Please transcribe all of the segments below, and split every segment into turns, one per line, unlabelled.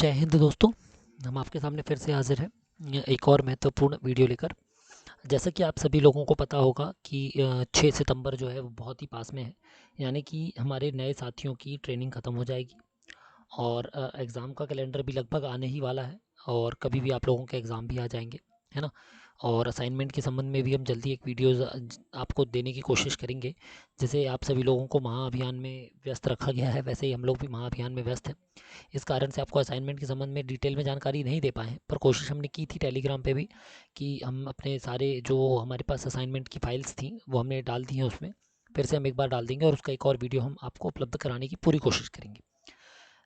जय हिंद दोस्तों। हम आपके सामने फिर से हाजिर हैं एक और महत्वपूर्ण वीडियो लेकर। जैसा कि आप सभी लोगों को पता होगा कि 6 सितंबर जो है वो बहुत ही पास में है, यानी कि हमारे नए साथियों की ट्रेनिंग ख़त्म हो जाएगी और एग्ज़ाम का कैलेंडर भी लगभग आने ही वाला है और कभी भी आप लोगों के एग्ज़ाम भी आ जाएंगे, है ना। और असाइनमेंट के संबंध में भी हम जल्दी एक वीडियोज़ आपको देने की कोशिश करेंगे। जैसे आप सभी लोगों को महाअभियान में व्यस्त रखा गया है, वैसे ही हम लोग भी महाअभियान में व्यस्त हैं। इस कारण से आपको असाइनमेंट के संबंध में डिटेल में जानकारी नहीं दे पाए हैं, पर कोशिश हमने की थी टेलीग्राम पे भी कि हम अपने सारे जो हमारे पास असाइनमेंट की फाइल्स थी वो हमने डाल दी हैं उसमें। फिर से हम एक बार डाल देंगे और उसका एक और वीडियो हम आपको उपलब्ध कराने की पूरी कोशिश करेंगे।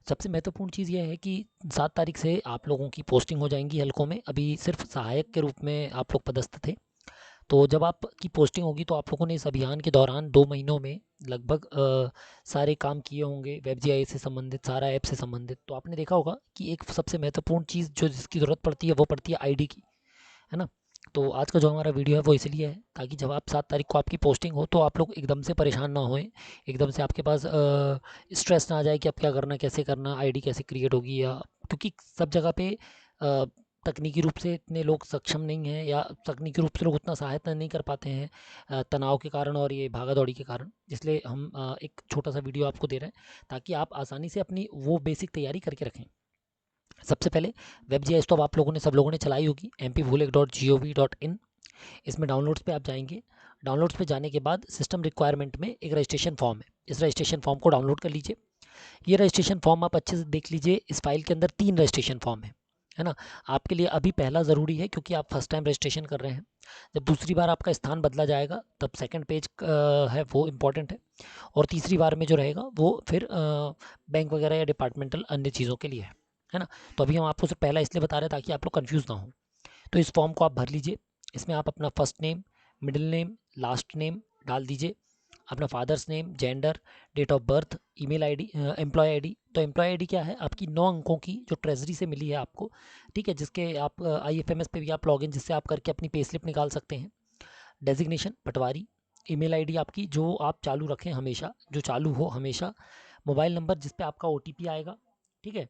सबसे महत्वपूर्ण चीज़ यह है कि 7 तारीख से आप लोगों की पोस्टिंग हो जाएंगी हलकों में। अभी सिर्फ सहायक के रूप में आप लोग पदस्थ थे, तो जब आपकी पोस्टिंग होगी तो आप लोगों ने इस अभियान के दौरान 2 महीनों में लगभग सारे काम किए होंगे, वेब जीआई से संबंधित, सारा ऐप से संबंधित। तो आपने देखा होगा कि एक सबसे महत्वपूर्ण चीज़ जो जिसकी ज़रूरत पड़ती है वो पड़ती है आईडी की, है ना। तो आज का जो हमारा वीडियो है वो इसलिए है ताकि जब आप 7 तारीख को आपकी पोस्टिंग हो तो आप लोग एकदम से परेशान ना होएं, एकदम से आपके पास स्ट्रेस ना आ जाए कि अब क्या करना, कैसे करना, आईडी कैसे क्रिएट होगी। या क्योंकि सब जगह पे अ, तकनीकी रूप से इतने लोग सक्षम नहीं हैं या तकनीकी रूप से लोग उतना सहायता नहीं कर पाते हैं तनाव के कारण और ये भागा दौड़ी के कारण। इसलिए हम एक छोटा सा वीडियो आपको दे रहे हैं ताकि आप आसानी से अपनी वो बेसिक तैयारी करके रखें। सबसे पहले वेब जीआईएस तो अब आप लोगों ने सब लोगों ने चलाई होगी, mpbhulik.gov.in। इसमें डाउनलोड्स पे आप जाएंगे। डाउनलोड्स पे जाने के बाद सिस्टम रिक्वायरमेंट में एक रजिस्ट्रेशन फॉर्म है, इस रजिस्ट्रेशन फॉर्म को डाउनलोड कर लीजिए। ये रजिस्ट्रेशन फॉर्म आप अच्छे से देख लीजिए। इस फाइल के अंदर 3 रजिस्ट्रेशन फॉर्म है ना। आपके लिए अभी पहला ज़रूरी है क्योंकि आप फर्स्ट टाइम रजिस्ट्रेशन कर रहे हैं। जब दूसरी बार आपका स्थान बदला जाएगा तब सेकंड पेज है वो इम्पॉर्टेंट है, और तीसरी बार में जो रहेगा वो फिर बैंक वगैरह या डिपार्टमेंटल अन्य चीज़ों के लिए है ना। तो अभी हम आपको सिर्फ पहला इसलिए बता रहे हैं ताकि आप लोग कन्फ्यूज़ ना हो। तो इस फॉर्म को आप भर लीजिए। इसमें आप अपना first name, middle name, last name डाल दीजिए, अपना father's name, gender, date of birth, email ID, employ ID. तो एम्प्लॉय आईडी क्या है? आपकी 9 अंकों की जो ट्रेजरी से मिली है आपको, ठीक है, जिसके आप आईएफएमएस पे भी आप लॉगिन जिससे आप करके अपनी पे स्लिप निकाल सकते हैं। डेजिग्नेशन पटवारी। ईमेल आईडी आपकी जो आप चालू रखें हमेशा, जो चालू हो हमेशा। मोबाइल नंबर जिस पे आपका ओटीपी आएगा, ठीक है।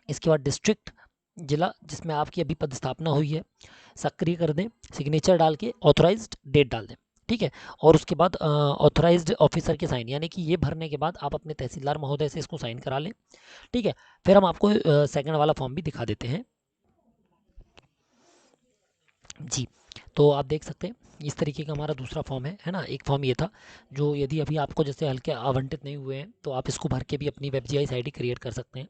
इसके बाद डिस्ट्रिक्ट, जिला जिसमें आपकी अभी पदस्थापना हुई है, सक्रिय कर दें। सिग्नेचर डाल के ऑथोराइज्ड डेट डाल दें, ठीक है। और उसके बाद ऑथोराइज्ड ऑफिसर के साइन, यानी कि ये भरने के बाद आप अपने तहसीलदार महोदय से इसको साइन करा लें, ठीक है। फिर हम आपको सेकंड वाला फॉर्म भी दिखा देते हैं जी। तो आप देख सकते हैं इस तरीके का हमारा दूसरा फॉर्म है ना। एक फॉर्म ये था जो यदि अभी आपको जैसे हल्के आवंटित नहीं हुए हैं तो आप इसको भर के भी अपनी वेब जीआईएस आईडी क्रिएट कर सकते हैं।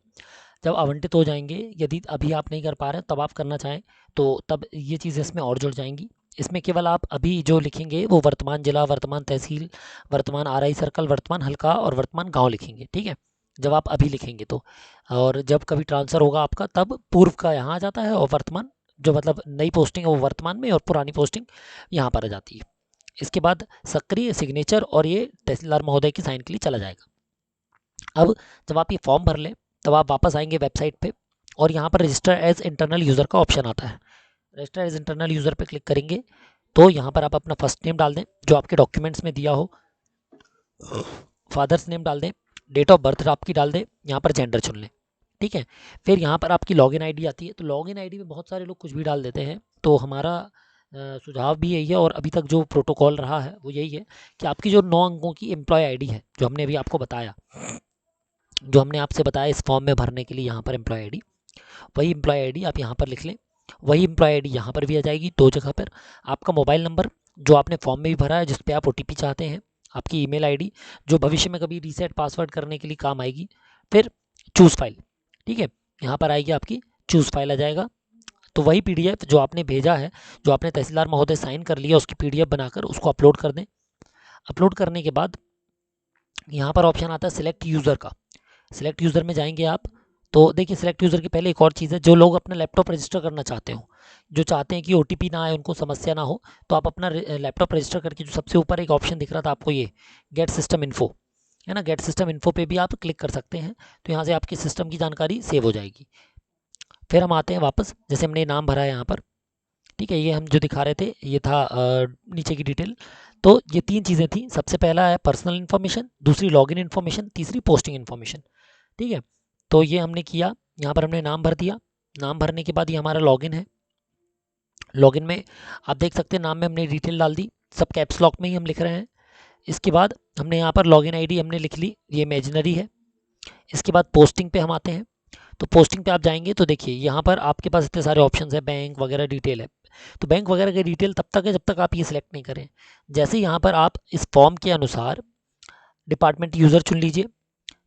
जब आवंटित हो जाएंगे, यदि अभी आप नहीं कर पा रहे तब आप करना चाहें तो तब ये चीज़ें इसमें और जुड़ जाएंगी। इसमें केवल आप अभी जो लिखेंगे वो वर्तमान जिला, वर्तमान तहसील, वर्तमान आरआई सर्कल, वर्तमान हल्का और वर्तमान गांव लिखेंगे, ठीक है, जब आप अभी लिखेंगे तो। और जब कभी ट्रांसफ़र होगा आपका तब पूर्व का यहाँ आ जाता है और वर्तमान जो मतलब नई पोस्टिंग है वो वर्तमान में और पुरानी पोस्टिंग यहाँ पर आ जाती है। इसके बाद सक्रिय, सिग्नेचर और ये तहसीलदार महोदय की साइन के लिए चला जाएगा। अब जब आप ये फॉर्म भर लें तब आप वापस आएंगे वेबसाइट पे और यहाँ पर रजिस्टर एज इंटरनल यूज़र का ऑप्शन आता है। रजिस्टर एज इंटरनल यूज़र पे क्लिक करेंगे तो यहाँ पर आप अपना फर्स्ट नेम डाल दें जो आपके डॉक्यूमेंट्स में दिया हो, फादर्स नेम डाल दें, डेट ऑफ बर्थ आपकी डाल दें, यहाँ पर जेंडर चुन लें, ठीक है। फिर यहाँ पर आपकी लॉगिन आईडी आती है। तो लॉगिन आईडी में बहुत सारे लोग कुछ भी डाल देते हैं, तो हमारा सुझाव भी यही है और अभी तक जो प्रोटोकॉल रहा है वो यही है कि आपकी जो 9 अंकों की एम्प्लॉय आईडी है जो हमने अभी आपको बताया, जो हमने आपसे बताया इस फॉर्म में भरने के लिए, यहाँ पर एम्प्लॉय आईडी, वही एम्प्लॉय आईडी आप यहाँ पर लिख लें। वही एम्प्लॉय आईडी यहाँ पर भी आ जाएगी 2 जगह पर। आपका मोबाइल नंबर जो आपने फॉर्म में भी भरा है जिस पे आप ओटीपी चाहते हैं, आपकी ईमेल आईडी जो भविष्य में कभी रीसेट पासवर्ड करने के लिए काम आएगी। फिर चूज़ फाइल, ठीक है, यहाँ पर आएगी आपकी चूज़ फाइल आ जाएगा। तो वही पीडीएफ जो आपने भेजा है, जो आपने तहसीलदार महोदय साइन कर लिया, उसकी पीडीएफ बनाकर उसको अपलोड कर दें। अपलोड करने के बाद यहाँ पर ऑप्शन आता है सिलेक्ट यूज़र का। सिलेक्ट यूज़र में जाएंगे आप तो देखिए सिलेक्ट यूज़र के पहले एक और चीज़ है, जो लोग अपना लैपटॉप रजिस्टर करना चाहते हो, जो चाहते हैं कि ओटीपी ना आए, उनको समस्या ना हो, तो आप अपना लैपटॉप रजिस्टर करके जो सबसे ऊपर एक ऑप्शन दिख रहा था आपको, ये गेट सिस्टम इन्फो है ना, गेट सिस्टम इन्फो पे भी आप क्लिक कर सकते हैं। तो यहाँ से आपकी सिस्टम की जानकारी सेव हो जाएगी। फिर हम आते हैं वापस, जैसे हमने नाम भरा है यहाँ पर, ठीक है, ये हम जो दिखा रहे थे ये था नीचे की डिटेल। तो ये 3 चीज़ें थी। सबसे पहला है पर्सनल इन्फॉर्मेशन, दूसरी लॉगिन इन्फॉर्मेशन, तीसरी पोस्टिंग इन्फॉर्मेशन, ठीक है। तो ये हमने किया, यहाँ पर हमने नाम भर दिया। नाम भरने के बाद ये हमारा लॉगिन है। लॉगिन में आप देख सकते हैं नाम में हमने डिटेल डाल दी, सब कैप्स लॉक में ही हम लिख रहे हैं। इसके बाद हमने यहाँ पर लॉगिन आईडी हमने लिख ली, ये इमेजिनरी है। इसके बाद पोस्टिंग पे हम आते हैं। तो पोस्टिंग पे आप जाएंगे तो देखिए यहाँ पर आपके पास इतने सारे ऑप्शंस है, बैंक वगैरह डिटेल है। तो बैंक वगैरह की डिटेल तब तक है जब तक आप ये सिलेक्ट नहीं करें। जैसे यहाँ पर आप इस फॉर्म के अनुसार डिपार्टमेंट यूज़र चुन लीजिए।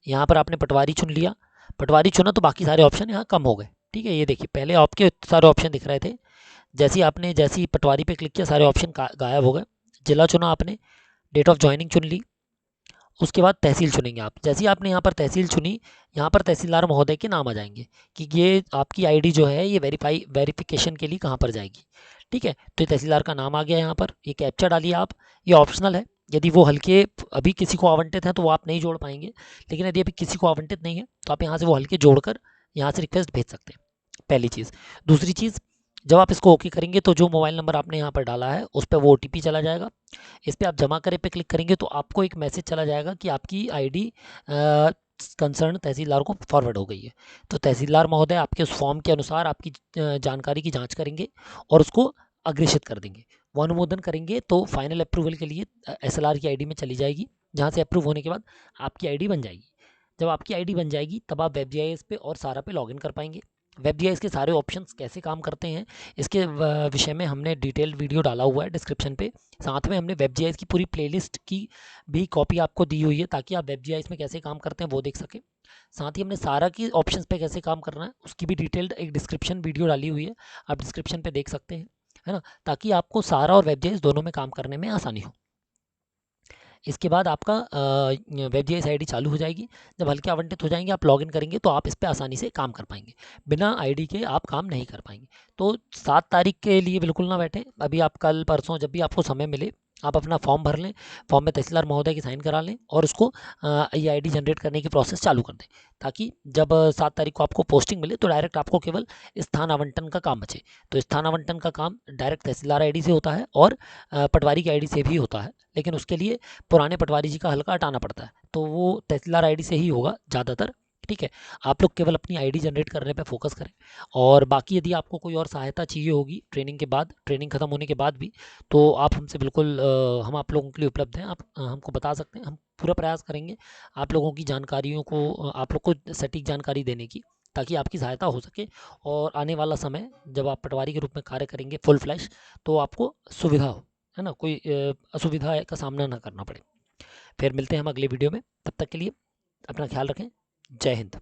यहाँ पर आपने पटवारी चुन लिया, पटवारी चुना तो बाकी सारे ऑप्शन यहाँ कम हो गए। ठीक है, ये देखिए पहले आपके सारे ऑप्शन दिख रहे थे, जैसे ही पटवारी पे क्लिक किया सारे ऑप्शन गायब हो गए। जिला चुना आपने, डेट ऑफ ज्वाइनिंग चुन ली, उसके बाद तहसील चुनेंगे आप। जैसे ही आपने यहाँ पर तहसील चुनी, यहाँ पर तहसीलदार महोदय के नाम आ जाएंगे कि ये आपकी आईडी जो है ये वेरिफिकेशन के लिए कहाँ पर जाएगी। ठीक है, तो ये तहसीलदार का नाम आ गया यहाँ पर। ये कैप्चा डालिए आप, ये ऑप्शनल है। यदि वो हल्के अभी किसी को आवंटित है तो वो आप नहीं जोड़ पाएंगे, लेकिन यदि अभी किसी को आवंटित नहीं है तो आप यहाँ से वो हल्के जोड़कर यहाँ से रिक्वेस्ट भेज सकते हैं, पहली चीज़। दूसरी चीज़, जब आप इसको ओके करेंगे तो जो मोबाइल नंबर आपने यहाँ पर डाला है उस पर वो OTP चला जाएगा। इस पर आप जमा करें पे क्लिक करेंगे तो आपको एक मैसेज चला जाएगा कि आपकी आईडी कंसर्न तहसीलदार को फॉरवर्ड हो गई है। तो तहसीलदार महोदय आपके उस फॉर्म के अनुसार आपकी जानकारी की जांच करेंगे और उसको अग्रेषित कर देंगे। वो अनुमोदन करेंगे तो फाइनल अप्रूवल के लिए SLR की आईडी में चली जाएगी, जहाँ से अप्रूव होने के बाद आपकी आईडी बन जाएगी। जब आपकी आईडी बन जाएगी तब आप WebGIS पे और सारा पे लॉगिन कर पाएंगे। WebGIS के सारे ऑप्शंस कैसे काम करते हैं इसके विषय में हमने डिटेल वीडियो डाला हुआ है डिस्क्रिप्शन पे। साथ में हमने WebGIS की पूरी प्लेलिस्ट की भी कॉपी आपको दी हुई है ताकि आप WebGIS में कैसे काम करते हैं वो देख सकें। साथ ही हमने सारा की ऑप्शंस पे कैसे काम करना है उसकी भी डिटेल्ड एक डिस्क्रिप्शन वीडियो डाली हुई है, आप डिस्क्रिप्शन पे देख सकते हैं, है ना, ताकि आपको सारा और WebGIS दोनों में काम करने में आसानी हो। इसके बाद आपका WebGIS आईडी चालू हो जाएगी। जब हल्के आवंटित हो जाएंगे आप लॉगिन करेंगे तो आप इस पर आसानी से काम कर पाएंगे। बिना आईडी के आप काम नहीं कर पाएंगे। तो 7 तारीख के लिए बिल्कुल ना बैठें, अभी आप कल परसों जब भी आपको समय मिले आप अपना फॉर्म भर लें, फॉर्म में तहसीलदार महोदय की साइन करा लें और उसको ये आईडी जनरेट करने की प्रोसेस चालू कर दें, ताकि जब 7 तारीख को आपको पोस्टिंग मिले तो डायरेक्ट आपको केवल स्थान आवंटन का काम बचे। तो स्थान आवंटन का काम डायरेक्ट तहसीलदार आईडी से होता है और पटवारी की आईडी से भी होता है, लेकिन उसके लिए पुराने पटवारी जी का हल्का हटाना पड़ता है, तो वो तहसीलदार आईडी से ही होगा ज़्यादातर। ठीक है, आप लोग केवल अपनी आईडी जनरेट करने पे फोकस करें। और बाकी यदि आपको कोई और सहायता चाहिए होगी ट्रेनिंग के बाद, ट्रेनिंग खत्म होने के बाद भी, तो आप हमसे बिल्कुल हम आप लोगों के लिए उपलब्ध हैं। आप हमको बता सकते हैं, हम पूरा प्रयास करेंगे आप लोगों की जानकारियों को आप लोग को सटीक जानकारी देने की, ताकि आपकी सहायता हो सके और आने वाला समय जब आप पटवारी के रूप में कार्य करेंगे फुल फ्लैश तो आपको सुविधा हो, है ना, कोई असुविधा का सामना ना करना पड़े। फिर मिलते हैं हम अगले वीडियो में, तब तक के लिए अपना ख्याल रखें। जय हिंद।